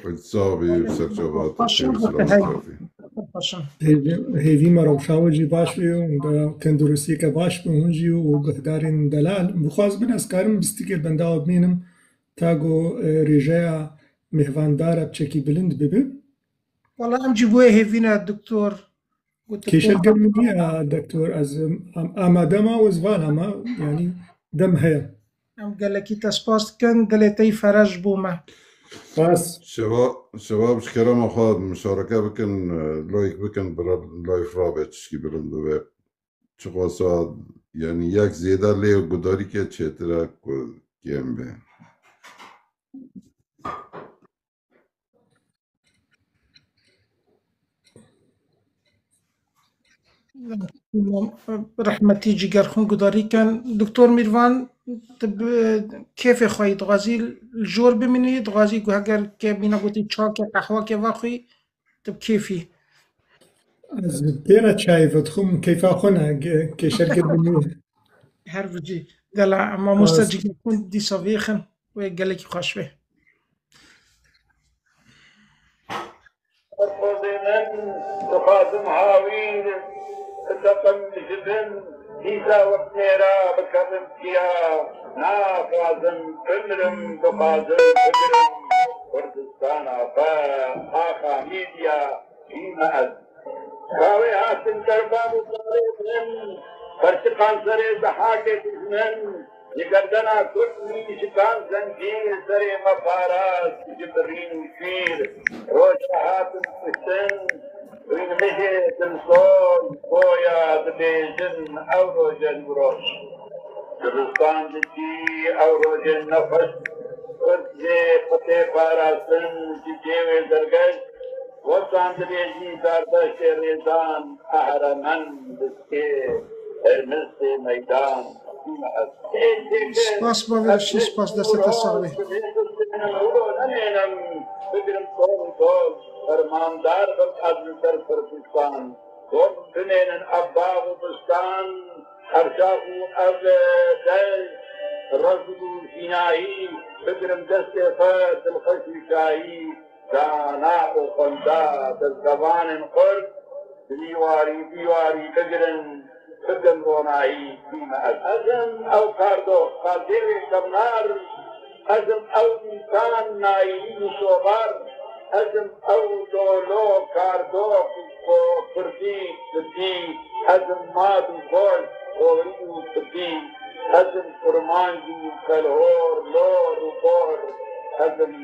اتصابي بسكشوات باشم خير گفته سلامت هی رافي باشم هیوی مرا جی باش بی و دا تندرستی که باش به اونجی و گهدارین دلال بخواست بین از کارم بستی که بنده آب مینم تاگو ریجه مهواندار بچکی بلند ببی والله ام جیبوی هیوینا دکتور قلت کشل بوم گرمی دکتور از آماده ما و زوال ما یعنی دم هیا ام گلکی تسپاس کن گلتی فرج بومه بس شباب شكرا خاد مشاركة بكن لايك بكن لايف رابطش كي بلند ببه چقاسا يعني يك زيادة ليه قداري كي چهتره كيم به رحمتی جگر خون گداری کن دکتور میروان تب کیف خواهی دغازی الجور بمینی دغازی گو اگر که بینا گوتی چا که قهوه که واخوی تب کیفی از بیره چای فتخم کیفا خونه کشل گرمی هر وجی گلا اما مستا بس جگر خون دی ساویخن و گلکی خوش به تخاصم هاوين تقم جبن ديسا وبنيرا بكرم كيا نافازم عمرم بقازم فكرم كردستان آخا ميديا فيما أز كاوي هاتن كرباب وصاريهم فرشقان سري زحاكة جزمن يقدنا كل شكان زنجير سري مفارات جبرين وشير روش هاتن فشن وين مجي تنصول بويا دبيجن أو روجن بروش كردستان جدي أو روجن نفس ورزي فتي باراسن جيوي درگش وطن دبیجی دردش ریزان اهرمن بسکه ارمز میدان سپاس باورشی سپاس دست ساوی بگرم کول فرماندار بل عدل در پرکستان کول بنین اباغ و بستان ارشاق و اب دل رجل جناهی بگرم دست فرد الخشی شاهی دانا و خندا در زبان خرد دیواری بگرن بگن رونایی بیم ازم او کاردو قادر کمنار ازم او انسان نایی صوبار ازم او دولو کاردو پردی بدی ازم مادو گل اوریو بدی ازم فرمانجی کلهور لور و بور ازم